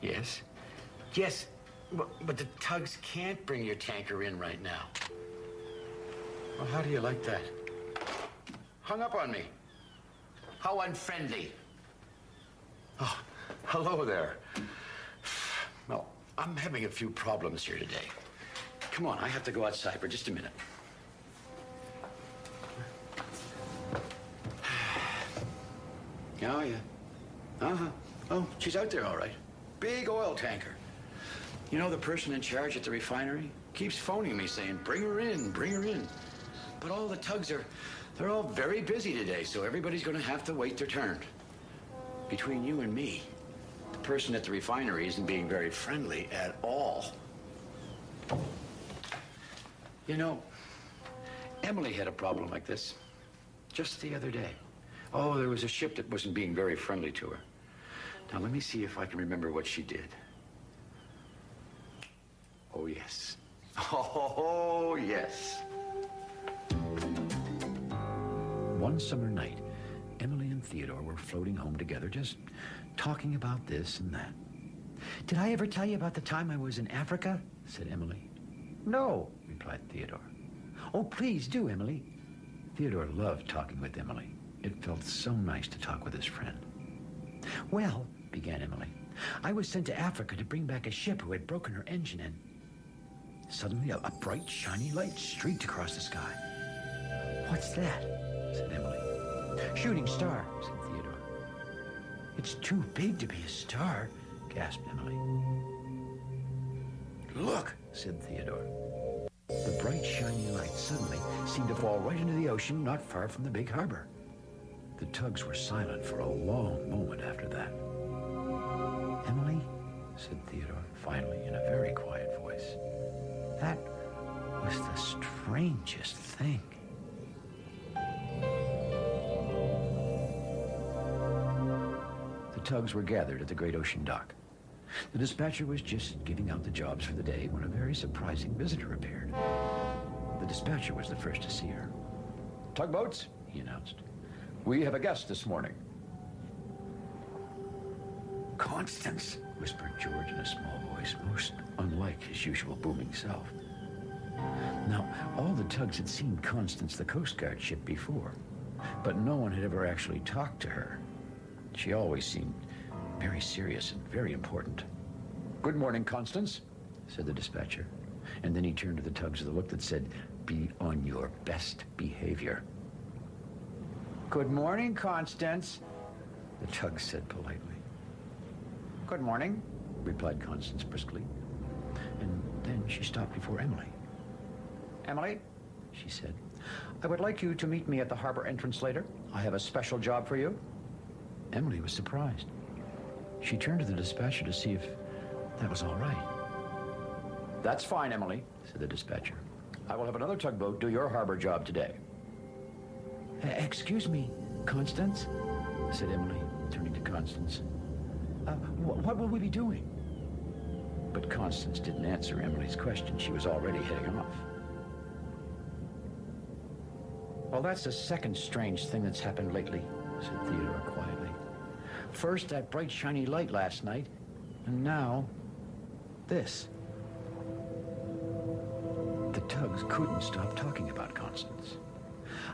Yes? Yes, but the tugs can't bring your tanker in right now. Well, how do you like that? Hung up on me. How unfriendly. Oh, hello there. Well, I'm having a few problems here today. Come on, I have to go outside for just a minute. Oh, yeah. Uh-huh. Oh, she's out there all right. Big oil tanker. You know, the person in charge at the refinery keeps phoning me saying, bring her in, bring her in. But all the tugs they're all very busy today, so everybody's going to have to wait their turn. Between you and me, the person at the refinery isn't being very friendly at all. You know, Emily had a problem like this just the other day. Oh, there was a ship that wasn't being very friendly to her. Now, let me see if I can remember what she did. Oh, yes. Oh, yes. One summer night, Emily and Theodore were floating home together, just talking about this and that. "Did I ever tell you about the time I was in Africa?" said Emily. "No," replied Theodore. "Oh, please do, Emily." Theodore loved talking with Emily. It felt so nice to talk with his friend. "Well," began Emily, "I was sent to Africa to bring back a ship who had broken her engine, and suddenly a bright, shiny light streaked across the sky." "What's that?" said Emily. "Shooting star," said Theodore. "It's too big to be a star," gasped Emily. "Look," said Theodore. The bright, shiny light suddenly seemed to fall right into the ocean not far from the big harbor. The tugs were silent for a long moment after that. "Emily," said Theodore, finally, in a very quiet voice, "that was the strangest thing." The tugs were gathered at the great ocean dock. The dispatcher was just giving out the jobs for the day when a very surprising visitor appeared. The dispatcher was the first to see her. "Tugboats," he announced. "We have a guest this morning." "Constance," whispered George in a small voice, most unlike his usual booming self. Now, all the tugs had seen Constance, the Coast Guard ship, before, but no one had ever actually talked to her. She always seemed very serious and very important. "Good morning, Constance," said the dispatcher. And then he turned to the tugs with a look that said, "Be on your best behavior." "Good morning, Constance," the tugs said politely. "Good morning," replied Constance briskly. And then she stopped before Emily. "Emily," she said, "I would like you to meet me at the harbor entrance later. I have a special job for you." Emily was surprised. She turned to the dispatcher to see if that was all right. "That's fine, Emily," said the dispatcher. "I will have another tugboat do your harbor job today." "Excuse me, Constance," said Emily, turning to Constance. What will we be doing?" But Constance didn't answer Emily's question. She was already heading off. "Well, that's the second strange thing that's happened lately," said Theodore quietly. "First, that bright, shiny light last night, and now, this." The tugs couldn't stop talking about Constance.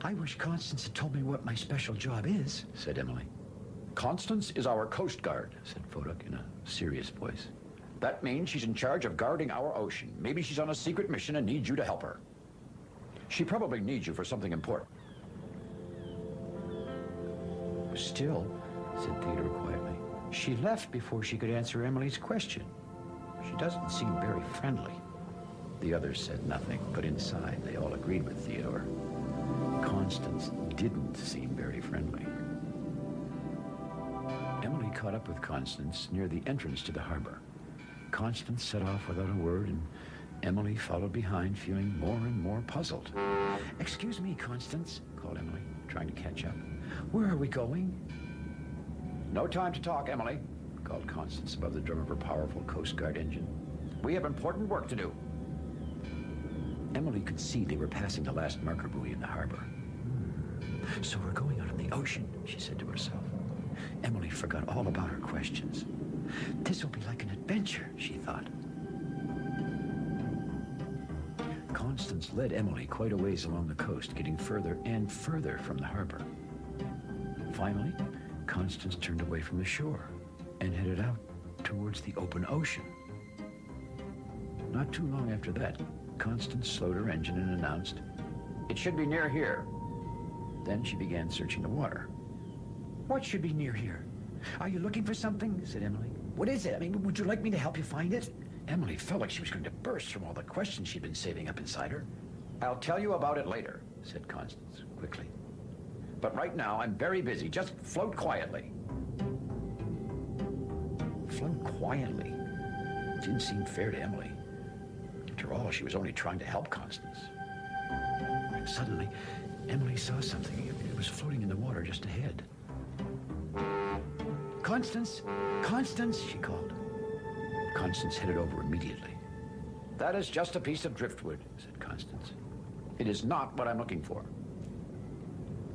"I wish Constance had told me what my special job is," said Emily. "Constance is our Coast Guard," said Voduk in a serious voice. "That means she's in charge of guarding our ocean. Maybe she's on a secret mission and needs you to help her. She probably needs you for something important." "Still," said Theodore quietly, "she left before she could answer Emily's question. She doesn't seem very friendly." The others said nothing, but inside they all agreed with Theodore. Constance didn't seem very friendly. Emily caught up with Constance near the entrance to the harbor. Constance set off without a word, and Emily followed behind, feeling more and more puzzled. "Excuse me, Constance," called Emily, trying to catch up. "Where are we going?" "No time to talk, Emily," called Constance above the drum of her powerful Coast Guard engine. "We have important work to do." Emily could see they were passing the last marker buoy in the harbor. "So we're going out in the ocean," she said to herself. Emily forgot all about her questions. This will be like an adventure, she thought. Constance led Emily quite a ways along the coast, getting further and further from the harbor. Finally, Constance turned away from the shore and headed out towards the open ocean. Not too long after that, Constance slowed her engine and announced, "It should be near here." Then she began searching the water. "What should be near here? Are you looking for something?" said Emily. "What is it? I mean, would you like me to help you find it?" Emily felt like she was going to burst from all the questions she'd been saving up inside her. "I'll tell you about it later," said Constance quickly. "But right now, I'm very busy. Just float quietly." Float quietly? It didn't seem fair to Emily. After all, she was only trying to help Constance. And suddenly, Emily saw something. It was floating in the water just ahead. "Constance! Constance!" she called. Constance headed over immediately. "That is just a piece of driftwood," said Constance. "It is not what I'm looking for."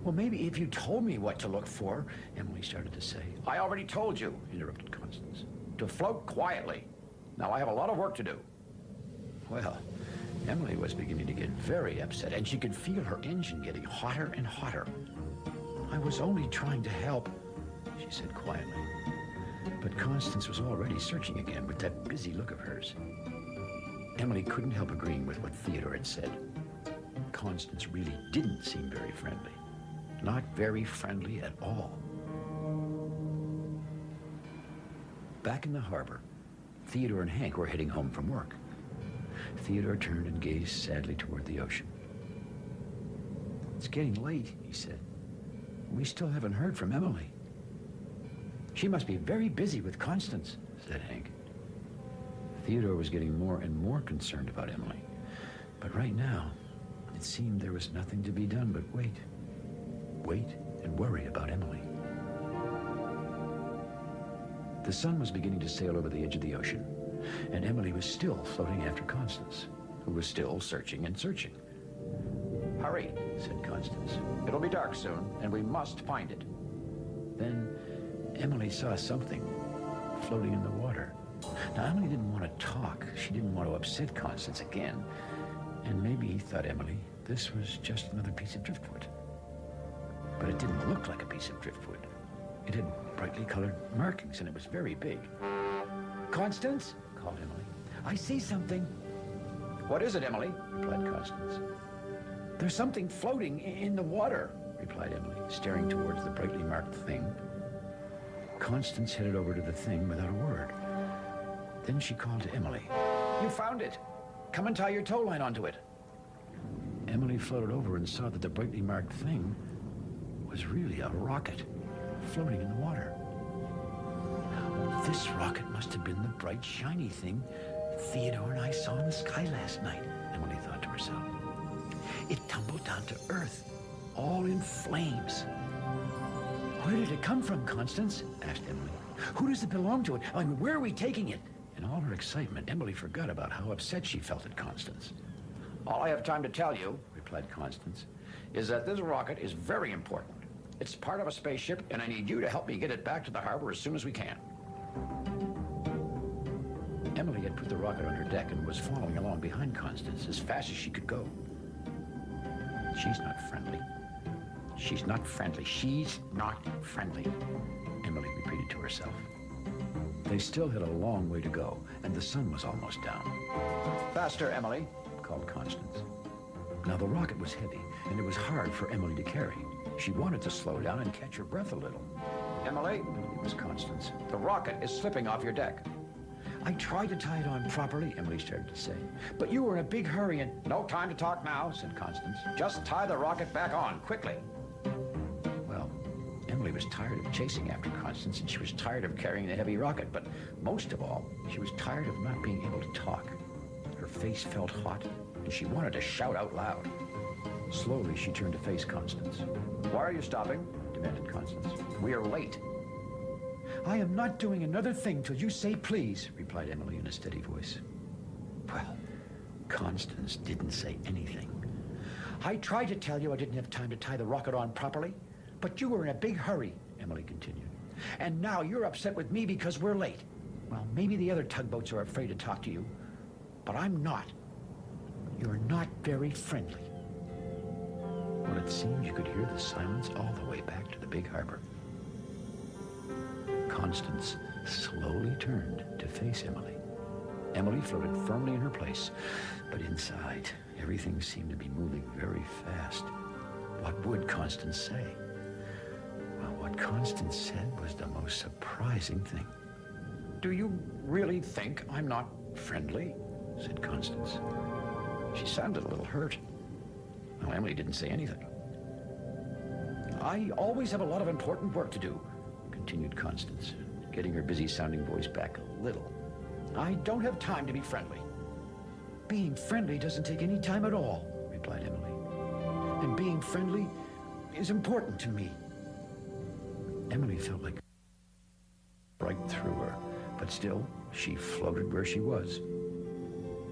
"Well, maybe if you told me what to look for," Emily started to say. "I already told you," interrupted Constance. "To float quietly. Now I have a lot of work to do." Well, Emily was beginning to get very upset, and she could feel her engine getting hotter and hotter. "I was only trying to help," she said quietly. But Constance was already searching again with that busy look of hers. Emily couldn't help agreeing with what Theodore had said. Constance really didn't seem very friendly. Not very friendly at all. Back in the harbor, Theodore and Hank were heading home from work. Theodore turned and gazed sadly toward the ocean. "It's getting late," he said. "We still haven't heard from Emily." "She must be very busy with Constance," said Hank. Theodore was getting more and more concerned about Emily. But right now, it seemed there was nothing to be done but wait. Wait and worry about Emily. The sun was beginning to sail over the edge of the ocean, and Emily was still floating after Constance, who was still searching and searching. "Hurry," said Constance. "It'll be dark soon, and we must find it." Then Emily saw something floating in the water. Now, Emily didn't want to talk. She didn't want to upset Constance again. And maybe, thought Emily, this was just another piece of driftwood. But it didn't look like a piece of driftwood. It had brightly colored markings, and it was very big. "Constance," called Emily, "I see something." "What is it, Emily?" replied Constance. "There's something floating in the water," replied Emily, staring towards the brightly marked thing. Constance headed over to the thing without a word. Then she called to Emily. "You found it. Come and tie your tow line onto it." Emily floated over and saw that the brightly marked thing was really a rocket floating in the water. "This rocket must have been the bright, shiny thing Theodore and I saw in the sky last night," Emily thought to herself. "It tumbled down to earth, all in flames." "Where did it come from, Constance?" asked Emily. "Who does it belong to? I mean, where are we taking it?" In all her excitement, Emily forgot about how upset she felt at Constance. "All I have time to tell you," replied Constance, "is that this rocket is very important. It's part of a spaceship, and I need you to help me get it back to the harbor as soon as we can." Emily had put the rocket on her deck and was following along behind Constance as fast as she could go. "She's not friendly. She's not friendly. She's not friendly," Emily repeated to herself. They still had a long way to go, and the sun was almost down. "Faster, Emily," called Constance. Now the rocket was heavy, and it was hard for Emily to carry. She wanted to slow down and catch her breath a little. "Emily," it was Constance, "the rocket is slipping off your deck." "I tried to tie it on properly," Emily started to say, "but you were in a big hurry and—" "No time to talk now," said Constance. "Just tie the rocket back on, quickly." Well, Emily was tired of chasing after Constance, and she was tired of carrying the heavy rocket, but most of all, she was tired of not being able to talk. Her face felt hot, and she wanted to shout out loud. Slowly, she turned to face Constance. "Why are you stopping?" demanded Constance. "We are late." "I am not doing another thing till you say please," replied Emily in a steady voice. Well, Constance didn't say anything. "I tried to tell you I didn't have time to tie the rocket on properly, but you were in a big hurry," Emily continued. "And now you're upset with me because we're late. Well, maybe the other tugboats are afraid to talk to you, but I'm not. You're not very friendly. Well, it seems you could hear the silence all the way back to the big harbor. Constance slowly turned to face Emily. Emily floated firmly in her place, but inside, everything seemed to be moving very fast. What would Constance say? Well, what Constance said was the most surprising thing. "Do you really think I'm not friendly?" said Constance. She sounded a little hurt. Well, Emily didn't say anything. "I always have a lot of important work to do," continued Constance, getting her busy-sounding voice back a little. "I don't have time to be friendly." "Being friendly doesn't take any time at all," replied Emily. "And being friendly is important to me." Emily felt like right through her, but still, she floated where she was.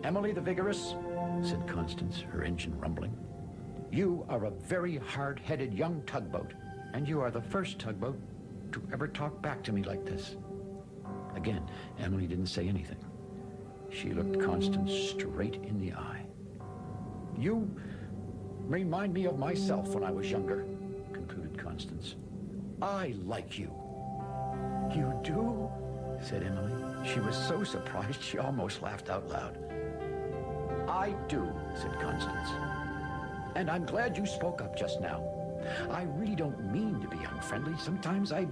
"Emily the Vigorous," said Constance, her engine rumbling, "you are a very hard-headed young tugboat, and you are the first tugboat to ever talk back to me like this." Again, Emily didn't say anything. She looked Constance straight in the eye. "You remind me of myself when I was younger," concluded Constance. "I like you." "You do?" said Emily. She was so surprised she almost laughed out loud. "I do," said Constance. "And I'm glad you spoke up just now. I really don't mean to be unfriendly. Sometimes I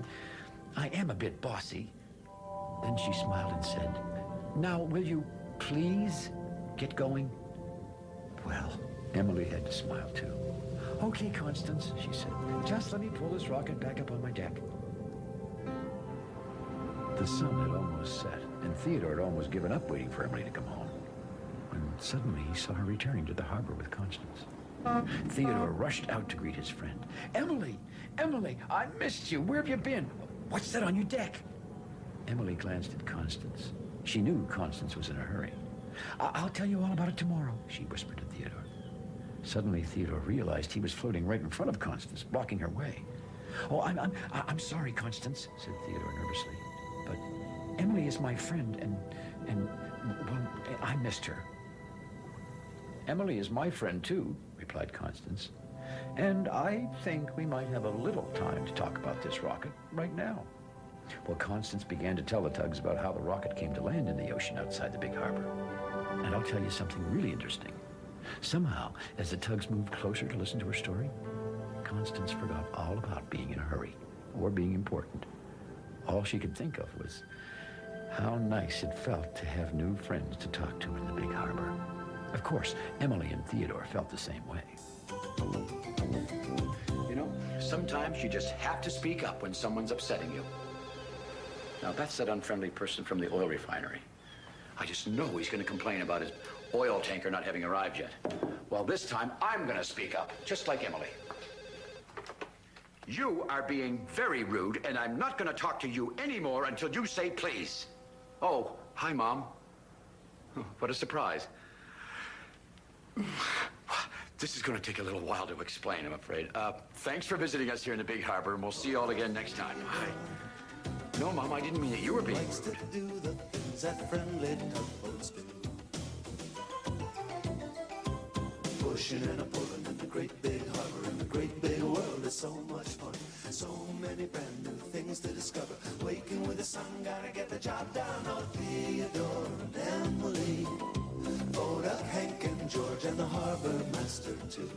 am a bit bossy." Then she smiled and said, "Now, will you please get going?" Well, Emily had to smile too. "Okay, Constance," she said. "Just let me pull this rocket back up on my deck." The sun had almost set, and Theodore had almost given up waiting for Emily to come home, when suddenly he saw her returning to the harbor with Constance. Theodore rushed out to greet his friend. "Emily! Emily! I missed you! Where have you been? What's that on your deck?" Emily glanced at Constance. She knew Constance was in a hurry. "I'll tell you all about it tomorrow," she whispered to Theodore. Suddenly, Theodore realized he was floating right in front of Constance, blocking her way. "Oh, I'm sorry, Constance," said Theodore nervously. "But Emily is my friend, and well, I missed her." "Emily is my friend, too," replied Constance. "And I think we might have a little time to talk about this rocket right now." Well, Constance began to tell the tugs about how the rocket came to land in the ocean outside the big harbor. And I'll tell you something really interesting. Somehow, as the tugs moved closer to listen to her story, Constance forgot all about being in a hurry or being important. All she could think of was how nice it felt to have new friends to talk to in the big harbor. Of course, Emily and Theodore felt the same way. You know, sometimes you just have to speak up when someone's upsetting you. Now, that's that unfriendly person from the oil refinery. I just know he's going to complain about his oil tanker not having arrived yet. Well, this time, I'm going to speak up, just like Emily. "You are being very rude, and I'm not going to talk to you anymore until you say please." "Oh, hi, Mom." Oh, what a surprise. This is going to take a little while to explain, I'm afraid. Thanks for visiting us here in the big harbor, and we'll see you all again next time. Hi. No, Mom, I didn't mean that you were being rude. To do the things that friendly tugboats do. Pushing and a pulling in the great big harbor, in the great big world is so much fun. So many brand new things to discover. Waking with the sun, gotta get the job done. Oh, Theodore and Emily, Oda, Hank and George, and the harbor master too.